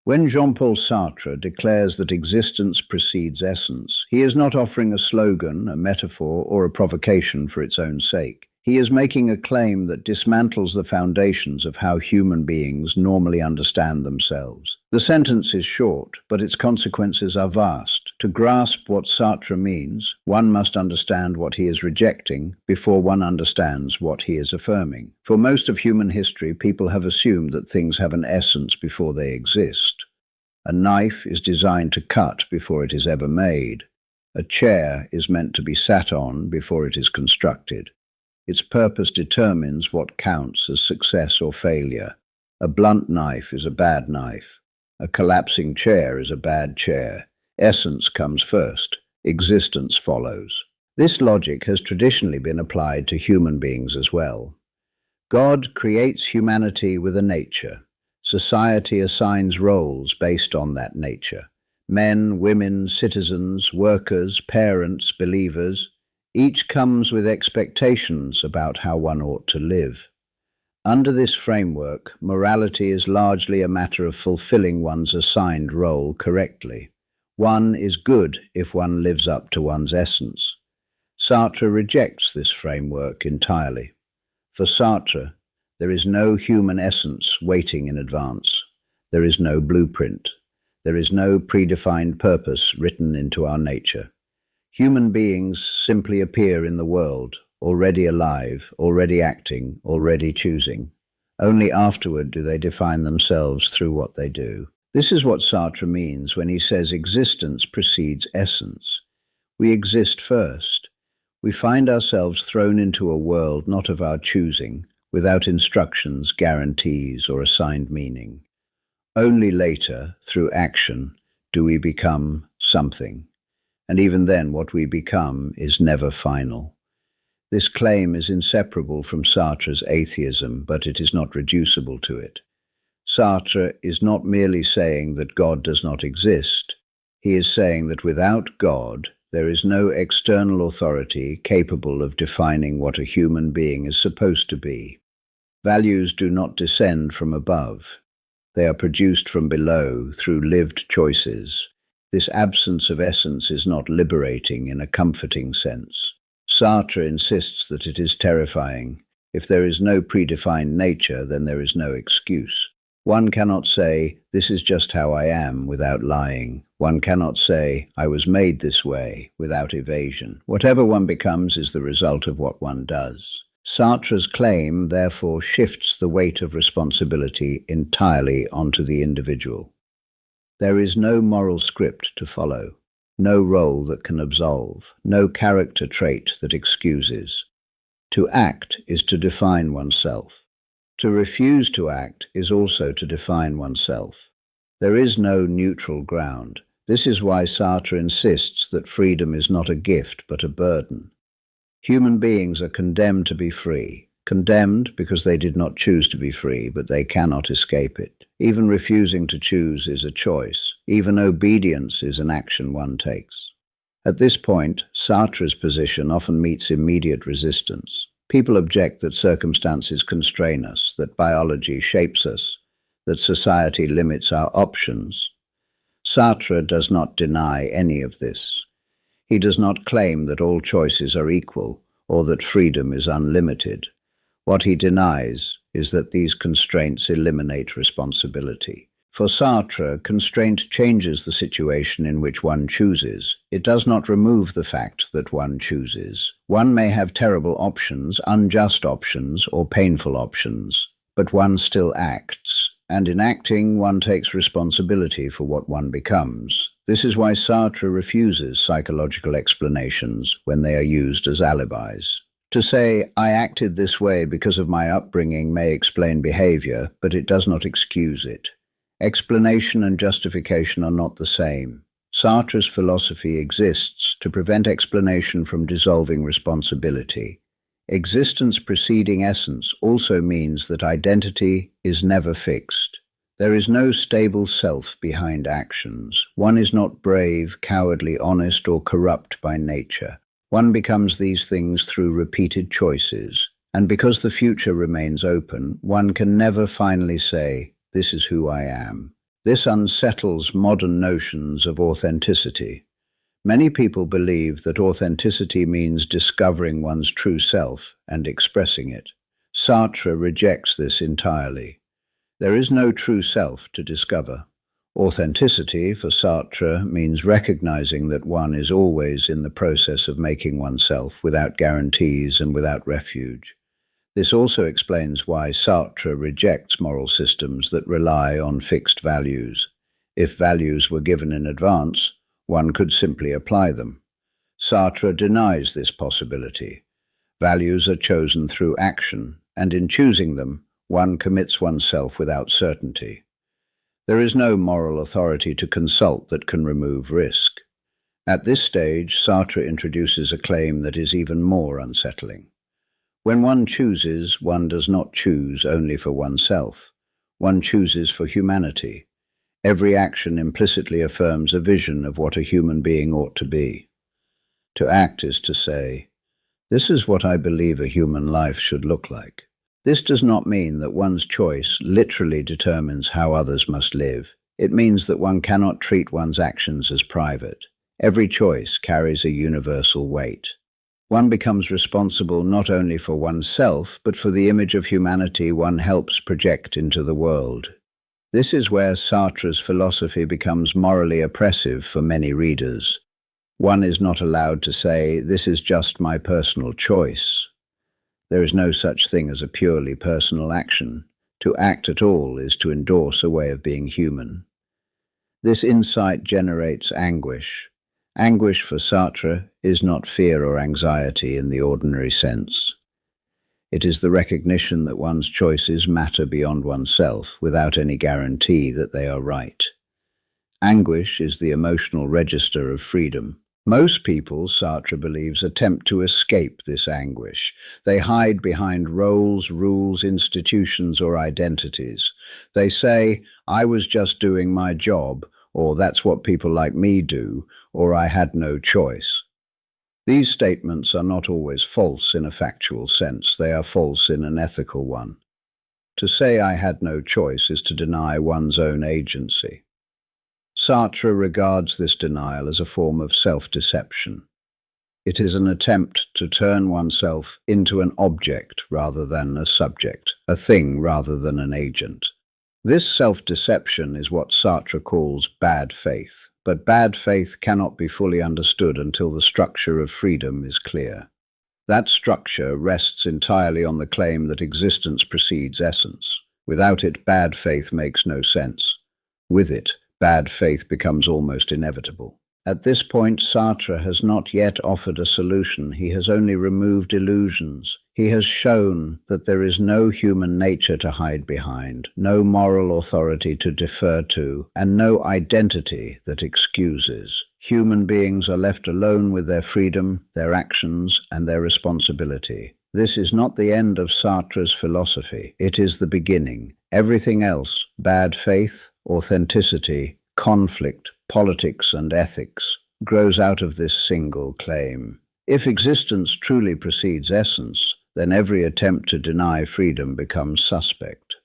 When Jean-Paul Sartre declares that existence precedes essence, he is not offering a slogan, a metaphor, or a provocation for its own sake. He is making a claim that dismantles the foundations of how human beings normally understand themselves. The sentence is short, but its consequences are vast. To grasp what Sartre means, one must understand what he is rejecting before one understands what he is affirming. For most of human history, people have assumed that things have an essence before they exist. A knife is designed to cut before it is ever made. A chair is meant to be sat on before it is constructed. Its purpose determines what counts as success or failure. A blunt knife is a bad knife. A collapsing chair is a bad chair. Essence comes first. Existence follows. This logic has traditionally been applied to human beings as well. God creates humanity with a nature. Society assigns roles based on that nature. Men, women, citizens, workers, parents, believers, each comes with expectations about how one ought to live. Under this framework, morality is largely a matter of fulfilling one's assigned role correctly. One is good if one lives up to one's essence. Sartre rejects this framework entirely. For Sartre, there is no human essence waiting in advance. There is no blueprint. There is no predefined purpose written into our nature. Human beings simply appear in the world, already alive, already acting, already choosing. Only afterward do they define themselves through what they do. This is what Sartre means when he says existence precedes essence. We exist first. We find ourselves thrown into a world not of our choosing, without instructions, guarantees, or assigned meaning. Only later, through action, do we become something. And even then, what we become is never final. This claim is inseparable from Sartre's atheism, but it is not reducible to it. Sartre is not merely saying that God does not exist. He is saying that without God, there is no external authority capable of defining what a human being is supposed to be. Values do not descend from above. They are produced from below through lived choices. This absence of essence is not liberating in a comforting sense. Sartre insists that it is terrifying. If there is no predefined nature, then there is no excuse. One cannot say, "This is just how I am," without lying. One cannot say, "I was made this way," without evasion. Whatever one becomes is the result of what one does. Sartre's claim, therefore, shifts the weight of responsibility entirely onto the individual. There is no moral script to follow, no role that can absolve, no character trait that excuses. To act is to define oneself. To refuse to act is also to define oneself. There is no neutral ground. This is why Sartre insists that freedom is not a gift but a burden. Human beings are condemned to be free. Condemned because they did not choose to be free, but they cannot escape it. Even refusing to choose is a choice. Even obedience is an action one takes. At this point, Sartre's position often meets immediate resistance. People object that circumstances constrain us, that biology shapes us, that society limits our options. Sartre does not deny any of this. He does not claim that all choices are equal or that freedom is unlimited. What he denies is that these constraints eliminate responsibility. For Sartre, constraint changes the situation in which one chooses. It does not remove the fact that one chooses. One may have terrible options, unjust options, or painful options, but one still acts. And in acting, one takes responsibility for what one becomes. This is why Sartre refuses psychological explanations when they are used as alibis. To say, "I acted this way because of my upbringing" may explain behavior, but it does not excuse it. Explanation and justification are not the same. Sartre's philosophy exists to prevent explanation from dissolving responsibility. Existence preceding essence also means that identity is never fixed. There is no stable self behind actions. One is not brave, cowardly, honest, or corrupt by nature. One becomes these things through repeated choices. And because the future remains open, one can never finally say, "This is who I am." This unsettles modern notions of authenticity. Many people believe that authenticity means discovering one's true self and expressing it. Sartre rejects this entirely. There is no true self to discover. Authenticity, for Sartre, means recognizing that one is always in the process of making oneself without guarantees and without refuge. This also explains why Sartre rejects moral systems that rely on fixed values. If values were given in advance, one could simply apply them. Sartre denies this possibility. Values are chosen through action, and in choosing them, one commits oneself without certainty. There is no moral authority to consult that can remove risk. At this stage, Sartre introduces a claim that is even more unsettling. When one chooses, one does not choose only for oneself. One chooses for humanity. Every action implicitly affirms a vision of what a human being ought to be. To act is to say, "This is what I believe a human life should look like." This does not mean that one's choice literally determines how others must live. It means that one cannot treat one's actions as private. Every choice carries a universal weight. One becomes responsible not only for oneself, but for the image of humanity one helps project into the world. This is where Sartre's philosophy becomes morally oppressive for many readers. One is not allowed to say, "This is just my personal choice." There is no such thing as a purely personal action. To act at all is to endorse a way of being human. This insight generates anguish. Anguish for Sartre is not fear or anxiety in the ordinary sense. It is the recognition that one's choices matter beyond oneself without any guarantee that they are right. Anguish is the emotional register of freedom. Most people, Sartre believes, attempt to escape this anguish. They hide behind roles, rules, institutions, or identities. They say, "I was just doing my job," or "That's what people like me do," or "I had no choice." These statements are not always false in a factual sense. They are false in an ethical one. To say "I had no choice" is to deny one's own agency. Sartre regards this denial as a form of self-deception. It is an attempt to turn oneself into an object rather than a subject, a thing rather than an agent. This self-deception is what Sartre calls bad faith, but bad faith cannot be fully understood until the structure of freedom is clear. That structure rests entirely on the claim that existence precedes essence. Without it, bad faith makes no sense. With it, bad faith becomes almost inevitable. At this point, Sartre has not yet offered a solution. He has only removed illusions. He has shown that there is no human nature to hide behind, no moral authority to defer to, and no identity that excuses. Human beings are left alone with their freedom, their actions, and their responsibility. This is not the end of Sartre's philosophy. It is the beginning. Everything else, bad faith, authenticity, conflict, politics, and ethics, grows out of this single claim. If existence truly precedes essence, then every attempt to deny freedom becomes suspect.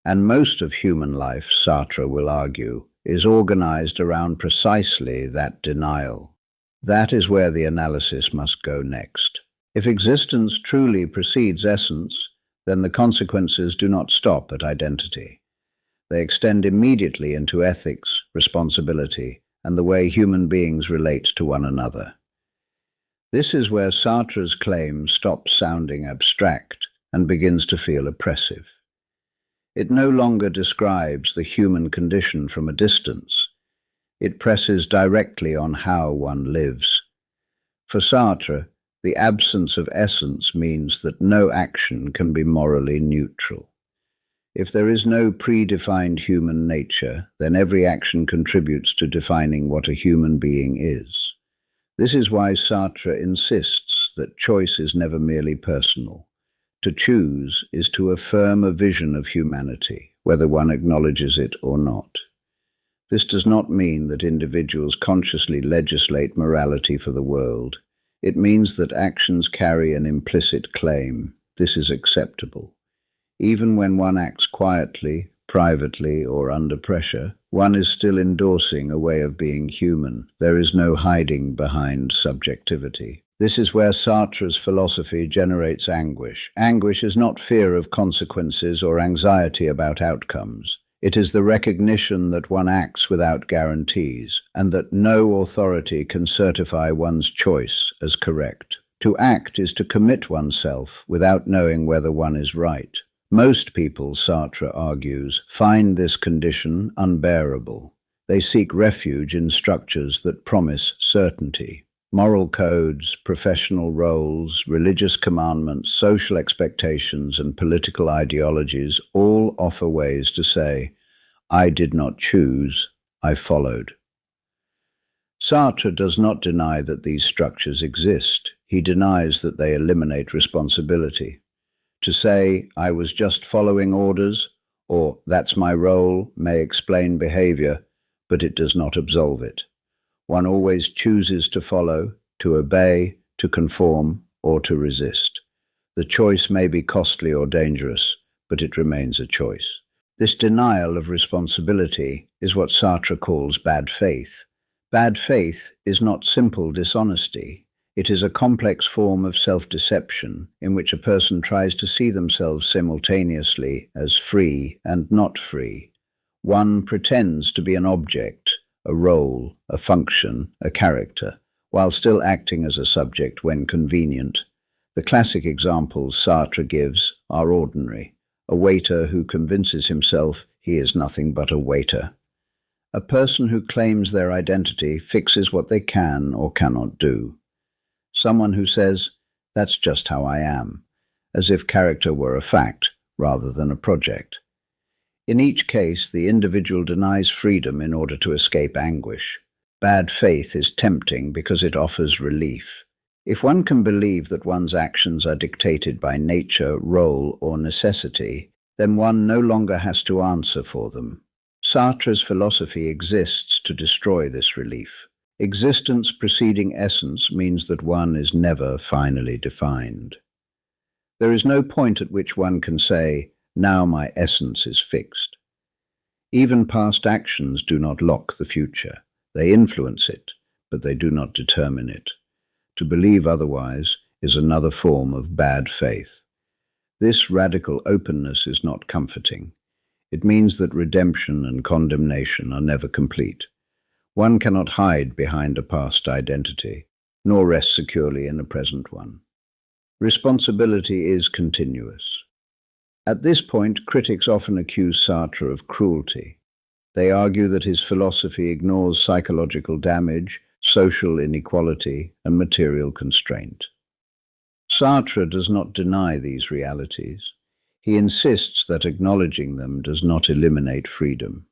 And most of human life, Sartre will argue, is organized around precisely that denial. That is where the analysis must go next. If existence truly precedes essence, then the consequences do not stop at identity. They extend immediately into ethics, responsibility, and the way human beings relate to one another. This is where Sartre's claim stops sounding abstract and begins to feel oppressive. It no longer describes the human condition from a distance. It presses directly on how one lives. For Sartre, the absence of essence means that no action can be morally neutral. If there is no predefined human nature, then every action contributes to defining what a human being is. This is why Sartre insists that choice is never merely personal. To choose is to affirm a vision of humanity, whether one acknowledges it or not. This does not mean that individuals consciously legislate morality for the world. It means that actions carry an implicit claim. This is acceptable. Even when one acts quietly, privately, or under pressure, One is still endorsing a way of being human. There is no hiding behind subjectivity. This is where Sartre's philosophy generates anguish. Anguish is not fear of consequences or anxiety about outcomes. It is the recognition that one acts without guarantees, and that no authority can certify one's choice as correct. To act is to commit oneself without knowing whether one is right. Most people, Sartre argues, find this condition unbearable. They seek refuge in structures that promise certainty. Moral codes, professional roles, religious commandments, social expectations, and political ideologies all offer ways to say, "I did not choose, I followed." Sartre does not deny that these structures exist. He denies that they eliminate responsibility. To say, "I was just following orders," or "that's my role," may explain behavior, but it does not absolve it. One always chooses to follow, to obey, to conform, or to resist. The choice may be costly or dangerous, but it remains a choice. This denial of responsibility is what Sartre calls bad faith. Bad faith is not simple dishonesty. It is a complex form of self-deception in which a person tries to see themselves simultaneously as free and not free. One pretends to be an object, a role, a function, a character, while still acting as a subject when convenient. The classic examples Sartre gives are ordinary. A waiter who convinces himself he is nothing but a waiter. A person who claims their identity fixes what they can or cannot do. Someone who says, "That's just how I am," as if character were a fact rather than a project. In each case, the individual denies freedom in order to escape anguish. Bad faith is tempting because it offers relief. If one can believe that one's actions are dictated by nature, role, or necessity, then one no longer has to answer for them. Sartre's philosophy exists to destroy this relief. Existence preceding essence means that one is never finally defined. There is no point at which one can say, "Now my essence is fixed." Even past actions do not lock the future. They influence it, but they do not determine it. To believe otherwise is another form of bad faith. This radical openness is not comforting. It means that redemption and condemnation are never complete. One cannot hide behind a past identity, nor rest securely in a present one. Responsibility is continuous. At this point, critics often accuse Sartre of cruelty. They argue that his philosophy ignores psychological damage, social inequality, and material constraint. Sartre does not deny these realities. He insists that acknowledging them does not eliminate freedom.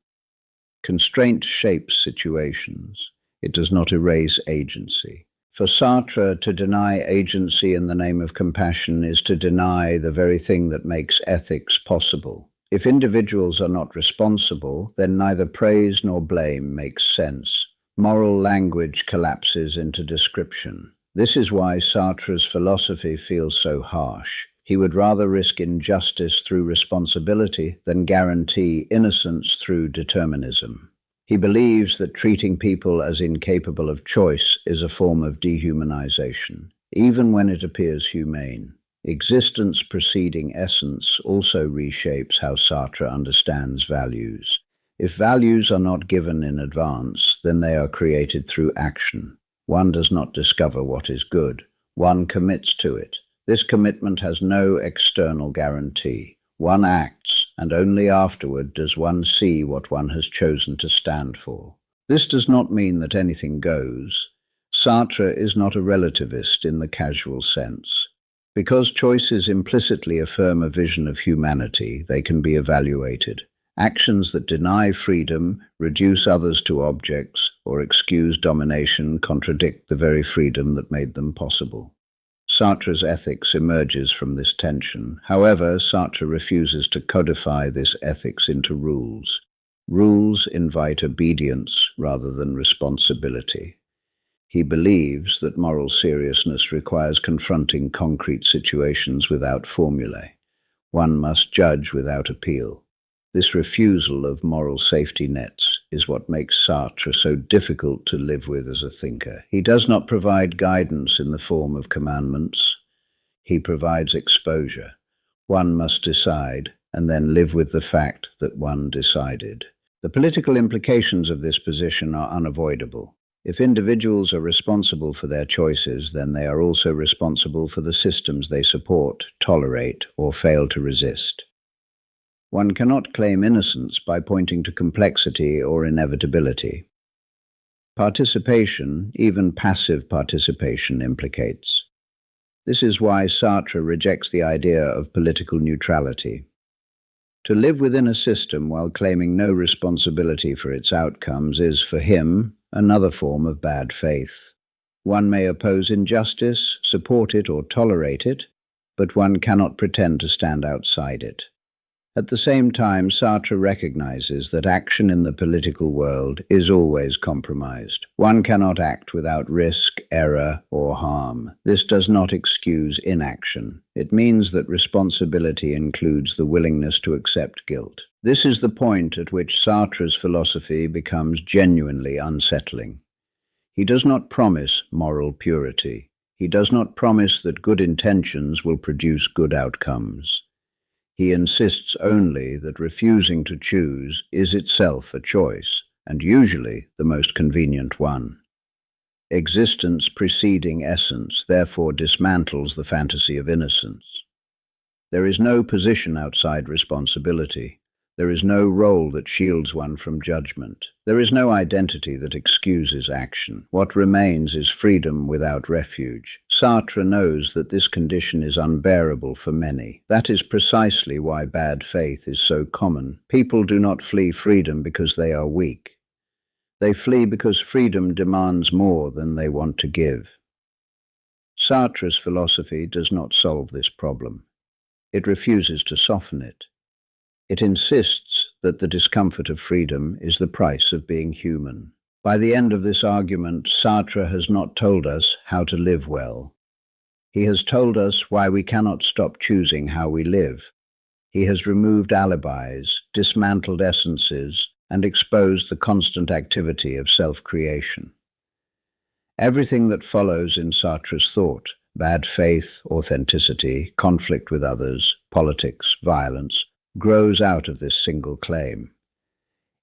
Constraint shapes situations. It does not erase agency. For Sartre, to deny agency in the name of compassion is to deny the very thing that makes ethics possible. If individuals are not responsible, then neither praise nor blame makes sense. Moral language collapses into description. This is why Sartre's philosophy feels so harsh. He would rather risk injustice through responsibility than guarantee innocence through determinism. He believes that treating people as incapable of choice is a form of dehumanization, even when it appears humane. Existence preceding essence also reshapes how Sartre understands values. If values are not given in advance, then they are created through action. One does not discover what is good. One commits to it. This commitment has no external guarantee. One acts, and only afterward does one see what one has chosen to stand for. This does not mean that anything goes. Sartre is not a relativist in the casual sense. Because choices implicitly affirm a vision of humanity, they can be evaluated. Actions that deny freedom, reduce others to objects, or excuse domination contradict the very freedom that made them possible. Sartre's ethics emerges from this tension. However, Sartre refuses to codify this ethics into rules. Rules invite obedience rather than responsibility. He believes that moral seriousness requires confronting concrete situations without formulae. One must judge without appeal. This refusal of moral safety nets is what makes Sartre so difficult to live with as a thinker. He does not provide guidance in the form of commandments. He provides exposure. One must decide and then live with the fact that one decided. The political implications of this position are unavoidable. If individuals are responsible for their choices, then they are also responsible for the systems they support, tolerate, or fail to resist. One cannot claim innocence by pointing to complexity or inevitability. Participation, even passive participation, implicates. This is why Sartre rejects the idea of political neutrality. To live within a system while claiming no responsibility for its outcomes is, for him, another form of bad faith. One may oppose injustice, support it, or tolerate it, but one cannot pretend to stand outside it. At the same time, Sartre recognizes that action in the political world is always compromised. One cannot act without risk, error, or harm. This does not excuse inaction. It means that responsibility includes the willingness to accept guilt. This is the point at which Sartre's philosophy becomes genuinely unsettling. He does not promise moral purity. He does not promise that good intentions will produce good outcomes. He insists only that refusing to choose is itself a choice, and usually the most convenient one. Existence preceding essence therefore dismantles the fantasy of innocence. There is no position outside responsibility. There is no role that shields one from judgment. There is no identity that excuses action. What remains is freedom without refuge. Sartre knows that this condition is unbearable for many. That is precisely why bad faith is so common. People do not flee freedom because they are weak. They flee because freedom demands more than they want to give. Sartre's philosophy does not solve this problem. It refuses to soften it. It insists that the discomfort of freedom is the price of being human. By the end of this argument, Sartre has not told us how to live well. He has told us why we cannot stop choosing how we live. He has removed alibis, dismantled essences, and exposed the constant activity of self-creation. Everything that follows in Sartre's thought, bad faith, authenticity, conflict with others, politics, violence, grows out of this single claim.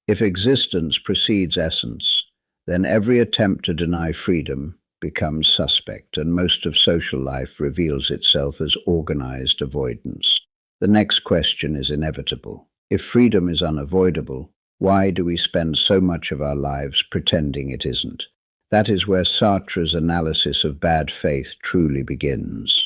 If existence precedes essence, then every attempt to deny freedom becomes suspect, and most of social life reveals itself as organized avoidance. The next question is inevitable. If freedom is unavoidable, why do we spend so much of our lives pretending it isn't? That is where Sartre's analysis of bad faith truly begins.